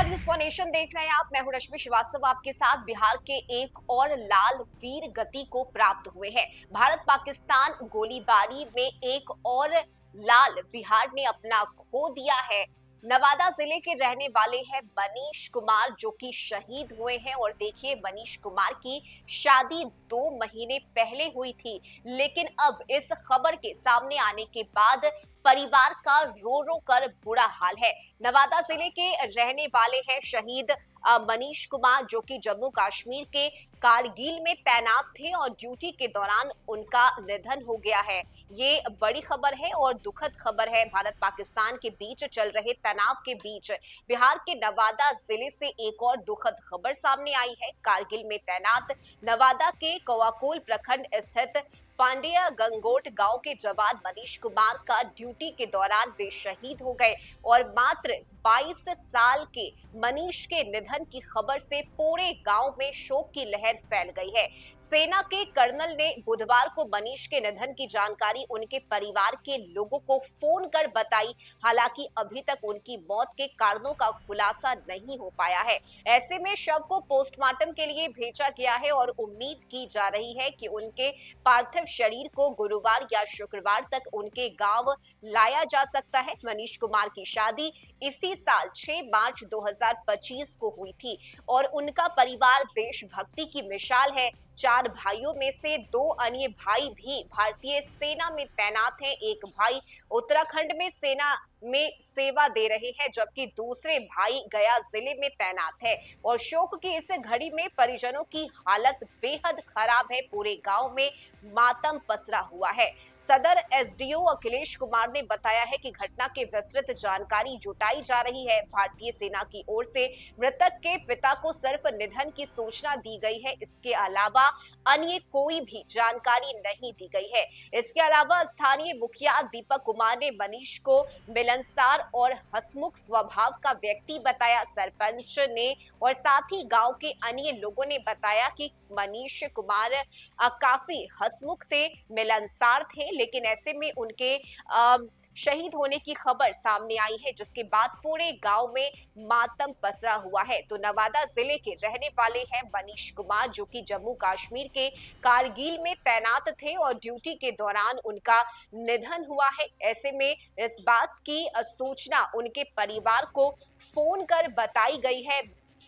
नमस्कार, news for nation देख रहे हैं आप। मैं हूं रश्मि श्रीवास्तव आपके साथ। बिहार के एक और लाल वीर गति को प्राप्त हुए हैं। भारत पाकिस्तान गोलीबारी में एक और लाल बिहार ने अपना खो दिया है। नवादा जिले के रहने वाले हैं मनीष कुमार, जो कि शहीद हुए हैं। और देखिए, मनीष कुमार की शादी 2 महीने पहले हुई थी, लेकिन अब इस खबर के सामने आने के बाद परिवार का रो रो कर बुरा हाल है। नवादा जिले के रहने वाले हैं शहीद मनीष कुमार, जो कि जम्मू कश्मीर के कारगिल में तैनात थे और ड्यूटी के दौरान उनका निधन हो गया है। ये बड़ी खबर है और दुखद खबर है। भारत पाकिस्तान के बीच चल रहे तनाव के बीच बिहार के नवादा जिले से एक और दुखद खबर सामने आई है। कारगिल में तैनात नवादा के कवाकोल प्रखंड स्थित पांडेया गंगोट गांव के जवान मनीष कुमार का ड्यूटी के दौरान वे शहीद हो गए और मात्र 22 साल के मनीष के निधन की खबर से पूरे गांव में शोक की लहर फैल गई है। सेना के कर्नल ने बुधवार को मनीष के निधन की जानकारी उनके परिवार के लोगों को फोन कर बताई। हालांकि अभी तक उनकी मौत के कारणों का खुलासा नहीं हो पाया है। ऐसे में शव को पोस्टमार्टम के लिए भेजा गया है और उम्मीद की जा रही है कि उनके पार्थिव शरीर को गुरुवार या शुक्रवार तक उनके गांव लाया जा सकता है। मनीष कुमार की शादी इसी साल 6 मार्च 2025 को हुई थी और उनका परिवार देशभक्ति की मिसाल है। 4 भाइयों में से 2 अन्य भाई भी भारतीय सेना में तैनात हैं। एक भाई उत्तराखंड में सेना में सेवा दे रहे हैं, जबकि दूसरे भाई गया जिले में तैनात है। और शोक की इस घड़ी में परिजनों की हालत बेहद खराब है। पूरे गांव में मातम पसरा हुआ है। सदर एसडीओ अखिलेश कुमार ने बताया है कि घटना की विस्तृत जानकारी जुटाई जा रही है। भारतीय सेना की ओर से मृतक के पिता को सिर्फ निधन की सूचना दी गई है। इसके अलावा अन्य कोई भी जानकारी नहीं दी गई है। इसके अलावा स्थानीय मुखिया दीपक कुमार ने मनीष को मिलनसार और हंसमुख स्वभाव का व्यक्ति बताया। सरपंच ने और साथ ही गांव के अन्य लोगों ने बताया कि मनीष कुमार काफी हंसमुख थे, मिलनसार थे, लेकिन ऐसे में उनके शहीद होने की खबर सामने आई है, जिसके बाद पूरे गांव में मातम पसरा हुआ है। तो नवादा जिले के रहने वाले हैं मनीष कुमार, जो कि जम्मू कश्मीर के कारगिल में तैनात थे और ड्यूटी के दौरान उनका निधन हुआ है। ऐसे में इस बात की सूचना उनके परिवार को फोन कर बताई गई है।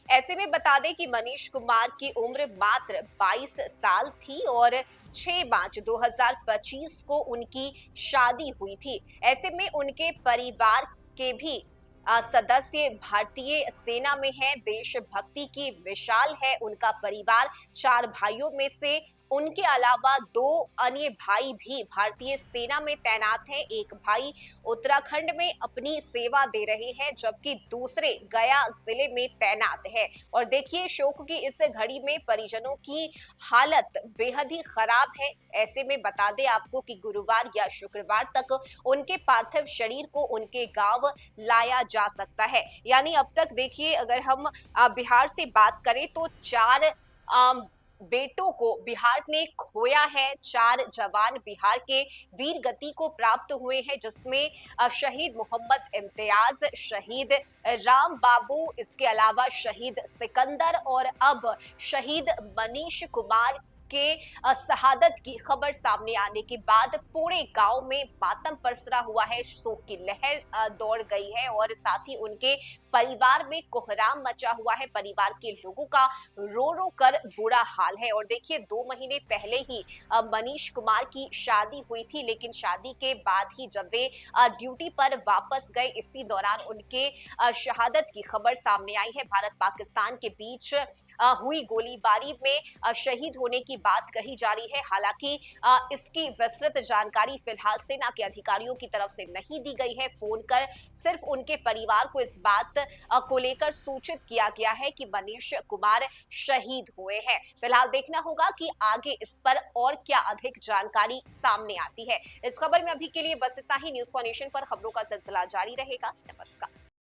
ऐसे में बता दें कि मनीष कुमार की उम्र मात्र 22 साल थी और 6 मार्च 2025 को उनकी शादी हुई थी। ऐसे में उनके परिवार के भी सदस्य भारतीय सेना में हैं। देशभक्ति की मिसाल है उनका परिवार। 4 भाइयों में से उनके अलावा 2 अन्य भाई भी भारतीय सेना में तैनात हैं। एक भाई उत्तराखंड में अपनी सेवा दे रहे हैं, जबकि दूसरे गया जिले में तैनात है। और देखिए, शोक की इस घड़ी में परिजनों की हालत बेहद ही खराब है। ऐसे में बता दें आपको कि गुरुवार या शुक्रवार तक उनके पार्थिव शरीर को उनके गांव लाया जा सकता है। यानी अब तक देखिए, अगर हम बिहार से बात करें तो 4 बेटों को बिहार ने खोया है। 4 जवान बिहार के वीर गति को प्राप्त हुए हैं, जिसमें शहीद मोहम्मद इम्तियाज, शहीद राम बाबू, इसके अलावा शहीद सिकंदर और अब शहीद मनीष कुमार के शहादत की खबर सामने आने के बाद पूरे गांव में मातम पसरा हुआ है। शोक की लहर दौड़ गई है और साथ ही उनके परिवार में कोहराम मचा हुआ है। परिवार के लोगों का रो रो कर बुरा हाल है। और देखिए, 2 महीने पहले ही मनीष कुमार की शादी हुई थी, लेकिन शादी के बाद ही जब वे ड्यूटी पर वापस गए, इसी दौरान उनके शहादत की खबर सामने आई है। भारत पाकिस्तान के बीच हुई गोलीबारी में शहीद होने की बात कही जा रही है। हालांकि इसकी विस्तृत जानकारी फिलहाल सेना के अधिकारियों की तरफ से नहीं दी गई है। फोन कर सिर्फ उनके परिवार को इस बात को लेकर सूचित किया गया है कि मनीष कुमार शहीद हुए हैं। फिलहाल देखना होगा कि आगे इस पर और क्या अधिक जानकारी सामने आती है। इस खबर में अभी के लिए बस इतना ही। न्यूज़ फॉर नेशन पर खबरों का सिलसिला जारी रहेगा। नमस्कार।